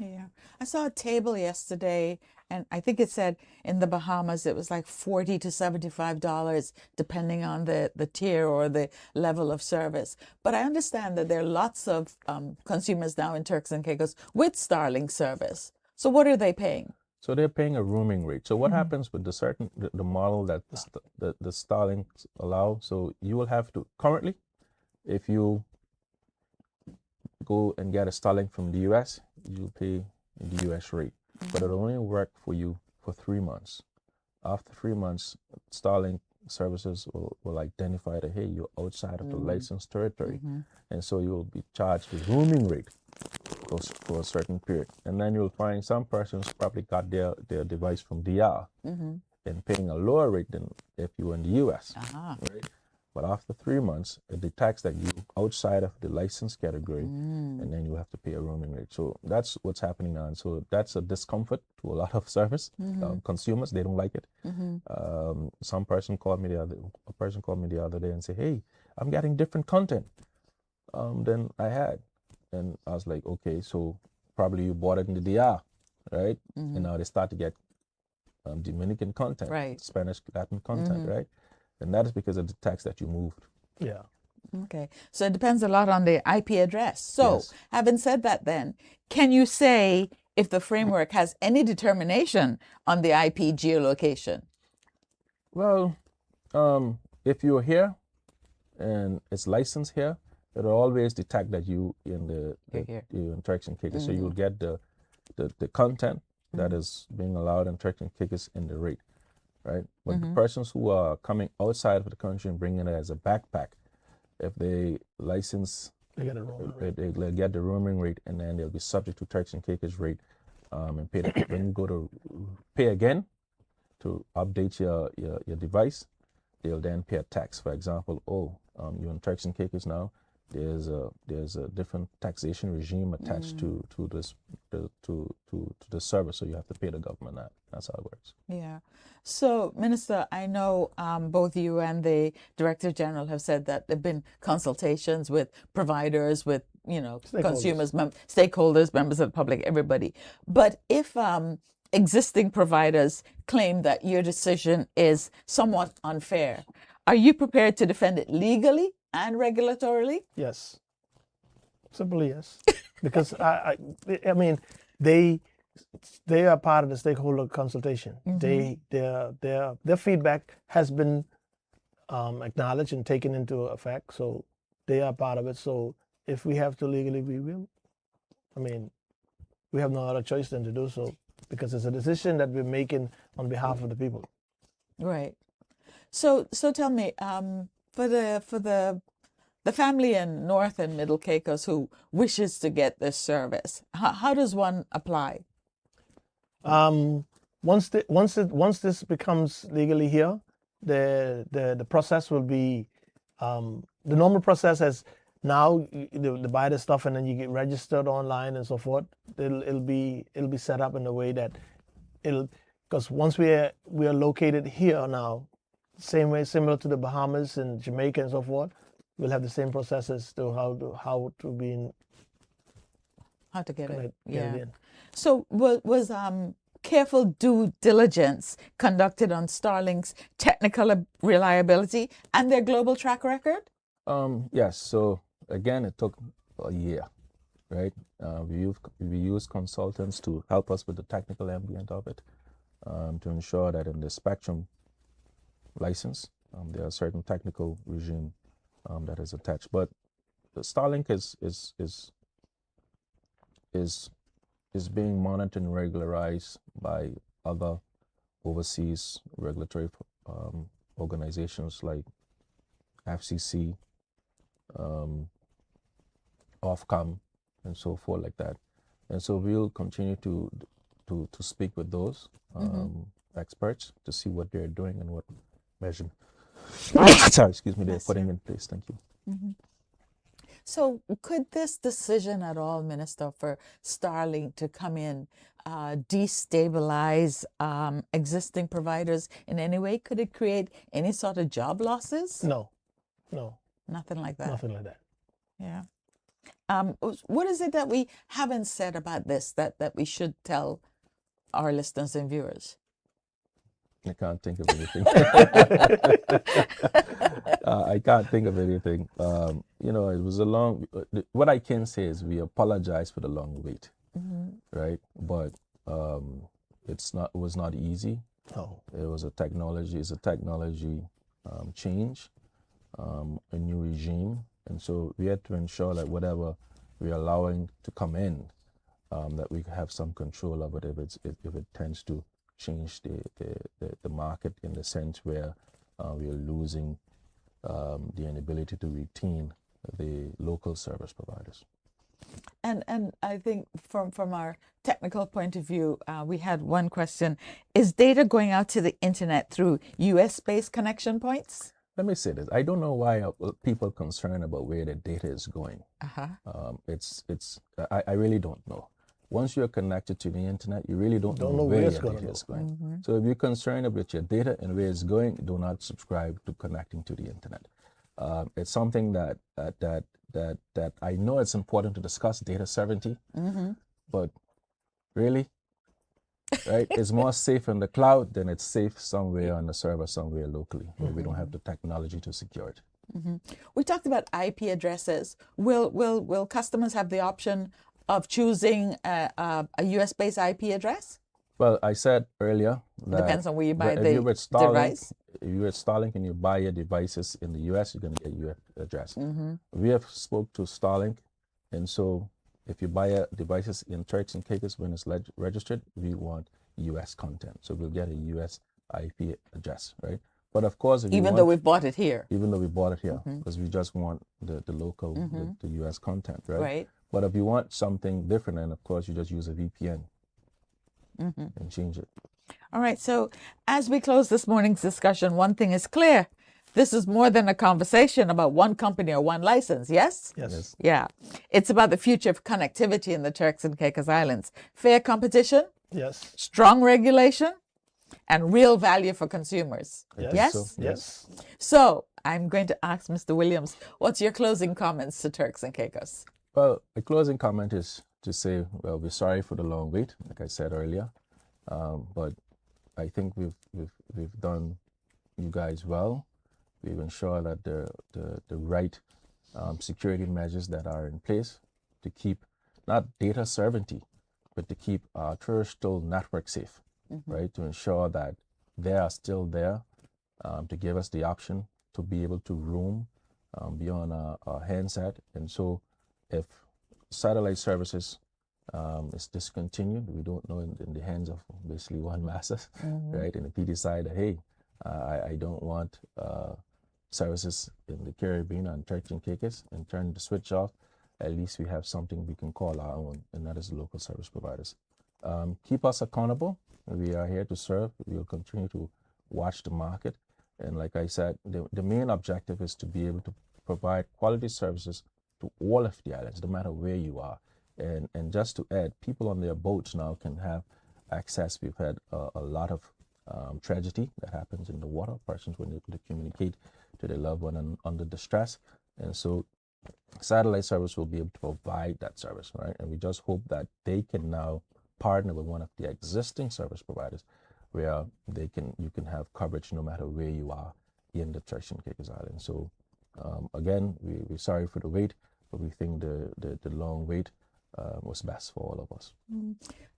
Yeah. I saw a table yesterday, and I think it said in the Bahamas it was like $40 to $75, depending on the tier or the level of service. But I understand that there are lots of consumers now in Turks and Caicos with Starlink service. So what are they paying? So they're paying a roaming rate. So what happens with the model that the Starlink allow? So you will have to currently, if you go and get a Starlink from the US, you'll pay the US rate. But it'll only work for you for 3 months. After 3 months, Starlink services will identify that, hey, you're outside of the licensed territory. And so you'll be charged the roaming rate for a certain period. And then you'll find some persons probably got their device from DR and paying a lower rate than if you were in the US. Right? But after 3 months, it detects that you're outside of the license category, and then you have to pay a roaming rate. So that's what's happening now. And so that's a discomfort to a lot of service consumers. They don't like it. A person called me the other day and said, "Hey, I'm getting different content than I had," and I was like, "Okay, so probably you bought it in the DR, right?" And now they start to get Dominican content, Right. Spanish, Latin content, right? And that is because of the tax that you moved. Yeah. Okay. So it depends a lot on the IP address. So Yes. having said that, then, can you say if the framework has any determination on the IP geolocation? Well, if you're here and it's licensed here, it'll always detect that you you're in Turks and Caicos. So you'll get the content that is being allowed in Turks and Caicos in the rate, right? But the persons who are coming outside of the country and bringing it as a backpack, if they license, They get a roaming rate. they'll get the roaming rate, and then they'll be subject to Turks and Caicos rate, and pay that. When you go to pay again to update your device, they'll then pay a tax. For example, you're in Turks and Caicos now. There's a different taxation regime attached to the service, so you have to pay the government that. That's how it works. Yeah. So, Minister, I know both you and the Director General have said that there have been consultations with providers, with consumers, stakeholders, members of the public, everybody. But if existing providers claim that your decision is somewhat unfair, are you prepared to defend it legally and regulatorily? Yes. Simply yes. Because I mean, they are part of the stakeholder consultation. Their feedback has been acknowledged and taken into effect. So they are part of it. So if we have to legally, we will. I mean, we have no other choice than to do so because it's a decision that we're making on behalf of the people. Right. So tell me, for the family in North and Middle Caicos who wishes to get this service, how does one apply? Once this becomes legally here, the process will be the normal process as now you buy the stuff and then you get registered online and so forth. It'll be set up in a way that because once we are located here now, same way similar to the Bahamas and Jamaica and so forth, we'll have the same processes to how to get it. Yeah. So was careful due diligence conducted on Starlink's technical reliability and their global track record? Yes. So again, it took a year, right? We used consultants to help us with the technical ambient of it, to ensure that in the spectrum license, there are certain technical regime that is attached. But the Starlink is is being monitored and regularized by other overseas regulatory organizations like FCC, Ofcom, and so forth like that. And so we'll continue to speak with those experts to see what they're doing and what measure sorry, excuse me, they're putting in place. Thank you. So could this decision at all, Minister, for Starlink to come in destabilize existing providers in any way? Could it create any sort of job losses? No, Nothing like that. nothing like that. Yeah. What is it that we haven't said about this that we should tell our listeners and viewers? I can't think of anything. I can't think of anything. You know, it was a long. What I can say is we apologize for the long wait, right? But it was not easy. No. It was a technology. It's a technology change, a new regime, and so we had to ensure that whatever we're allowing to come in, that we have some control of it if it tends to change the market in the sense where we are losing the inability to retain the local service providers. And I think from our technical point of view, we had one question. Is data going out to the internet through US-based connection points? Let me say this. I don't know why people are concerned about where the data is going. I really don't know. Once you're connected to the internet, you really don't know where your data is going. So if you're concerned about your data and where it's going, do not subscribe to connecting to the internet. It's something that I know it's important to discuss, data sovereignty, but really, right? It's more safe in the cloud than it's safe somewhere on the server somewhere locally where we don't have the technology to secure it. We talked about IP addresses. Will customers have the option of choosing a US-based IP address? Well, I said earlier that depends on where you buy if the you're with Starlink, device. If you're with Starlink and you buy your devices in the US, you're going to get US address. We have spoke to Starlink, and so if you buy devices in Turks and Caicos when it's registered, we want US content. So we'll get a US IP address, right? But of course, Even though we bought it here. Even though we bought it here, because we just want the local, the US content, right? Right. But if you want something different, then of course you just use a VPN and change it. All right. So as we close this morning's discussion, one thing is clear. This is more than a conversation about one company or one license, yes? Yes. Yeah. It's about the future of connectivity in the Turks and Caicos Islands. Fair competition, Yes. strong regulation, and real value for consumers. Yes? So, Yes. So I'm going to ask Mr. Williams, what's your closing comments to Turks and Caicos? Well, the closing comment is to say, well, we're sorry for the long wait, like I said earlier, but I think we've done you guys well. We've ensured that the right security measures that are in place to keep not data sovereignty, but to keep our terrestrial network safe, right? To ensure that they are still there to give us the option to be able to roam beyond our handset. And so if satellite services is discontinued, we don't know in the hands of basically one master, right? And if he decide that, hey, I don't want services in the Caribbean and Turks and Caicos and turn the switch off, at least we have something we can call our own, and that is local service providers. Keep us accountable. We are here to serve. We will continue to watch the market. And like I said, the main objective is to be able to provide quality services to all of the islands, no matter where you are. And just to add, people on their boats now can have access. We've had a lot of tragedy that happens in the water. Persons were able to communicate to their loved one under distress. And so satellite service will be able to provide that service, right? And we just hope that they can now partner with one of the existing service providers where you can have coverage no matter where you are in the Turks and Caicos Islands. So again, we're sorry for the wait, but we think the long wait was best for all of us.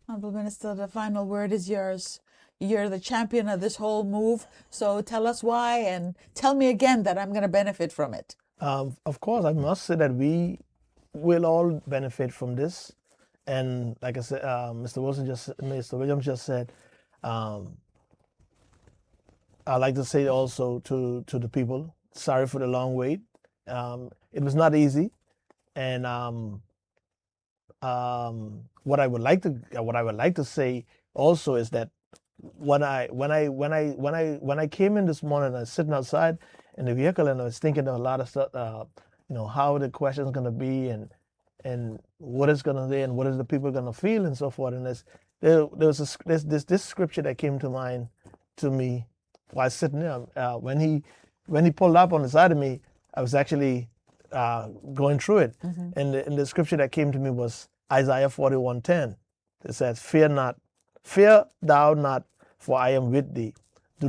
Honorable Minister, the final word is yours. You're the champion of this whole move, so tell us why and tell me again that I'm going to benefit from it. Of course, I must say that we will all benefit from this. And like I said, Mr. Williams just said, I'd like to say also to the people, sorry for the long wait. It was not easy, and what I would like to say also is that when I came in this morning, I was sitting outside in the vehicle and I was thinking of a lot of stuff, how the question is going to be and what it's going to be and what is the people going to feel and so forth. And there's this scripture that came to mind to me while sitting there. When he pulled up on the side of me, I was actually going through it. And the scripture that came to me was Isaiah 41:10. It says, fear thou not, for I am with thee. Be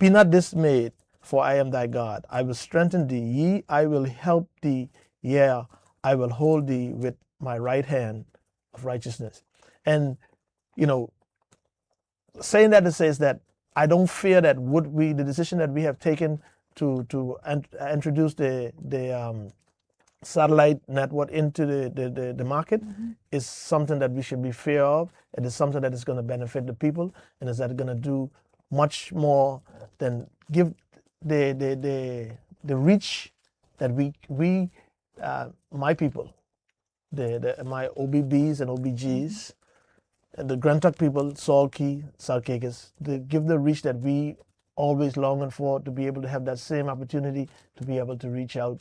not dismayed, for I am thy God. I will strengthen thee, I will help thee, yeah, I will hold thee with my right hand of righteousness. And, saying that, it says that I don't fear that the decision that we have taken to introduce the satellite network into the market is something that we should be fear of. It is something that is going to benefit the people, and is that going to do much more than give the reach that we my people, my OBBs and OBGs, and the Grand Truck people, Salkakers, they give the reach that we always longing for, to be able to have that same opportunity to be able to reach out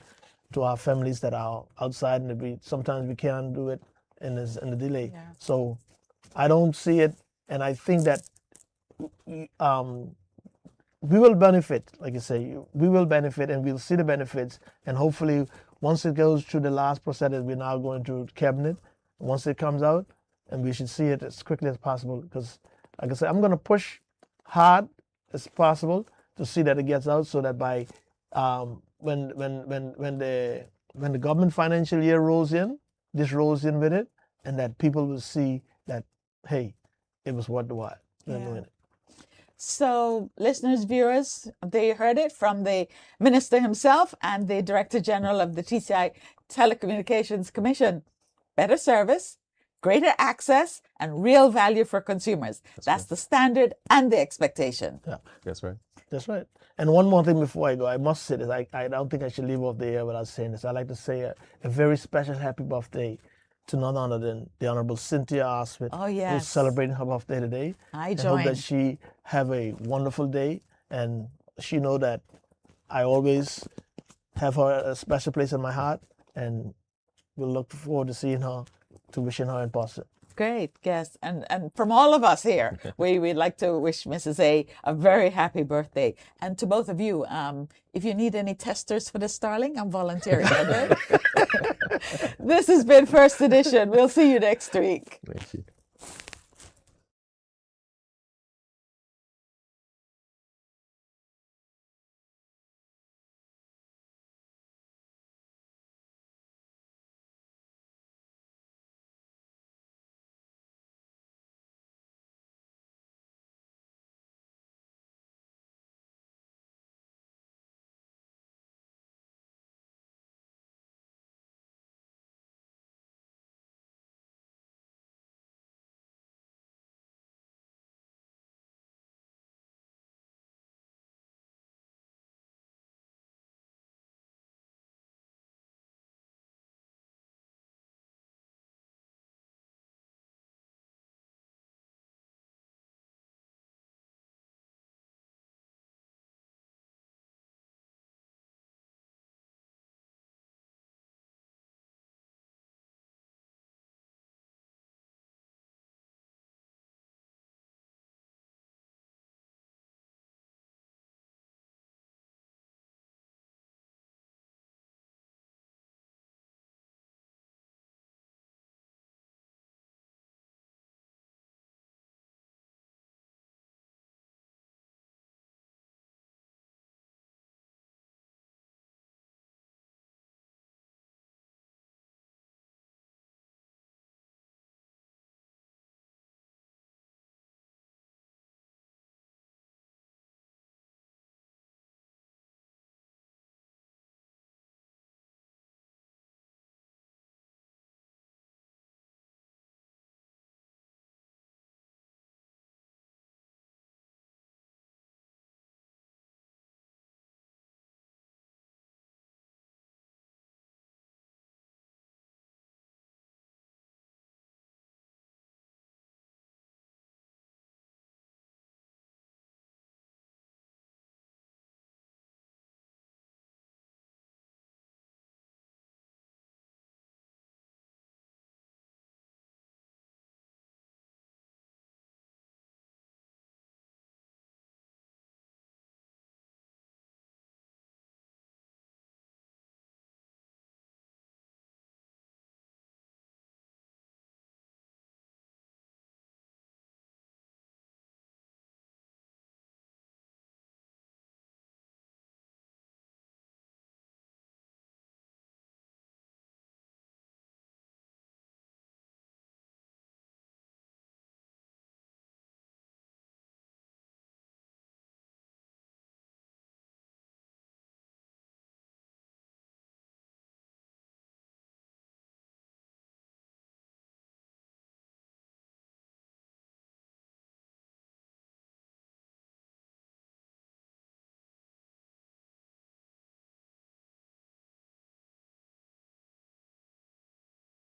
to our families that are outside, and sometimes we can't do it in the delay. Yeah. So I don't see it, and I think that we will benefit, like you say, we will benefit, and we'll see the benefits, and hopefully once it goes through the last process that we're now going to cabinet, once it comes out, and we should see it as quickly as possible, because like I said, I'm going to push hard as possible to see that it gets out, so that by when the government financial year rolls in, this rolls in with it, and that people will see that, hey, it was worth the while. Yeah. So, listeners, viewers, they heard it from the minister himself and the Director General of the TCI Telecommunications Commission. Better service, greater access, and real value for consumers. That's the standard and the expectation. Yeah, That's right. that's right. And one more thing before I go, I must say this. I don't think I should leave off the air without saying this. I'd like to say a very special happy birthday to none other than the Honorable Cynthia Oswald, Oh, yes. who's celebrating her birthday today. I I hope join. that she have a wonderful day, and she know that I always have her a special place in my heart, and we'll look forward to seeing her, to wishing her in person. Great, yes. And from all of us here, we'd like to wish Mrs. A very happy birthday. And to both of you, if you need any testers for the Starlink, I'm volunteering. Okay? This has been First Edition. We'll see you next week. Thank you.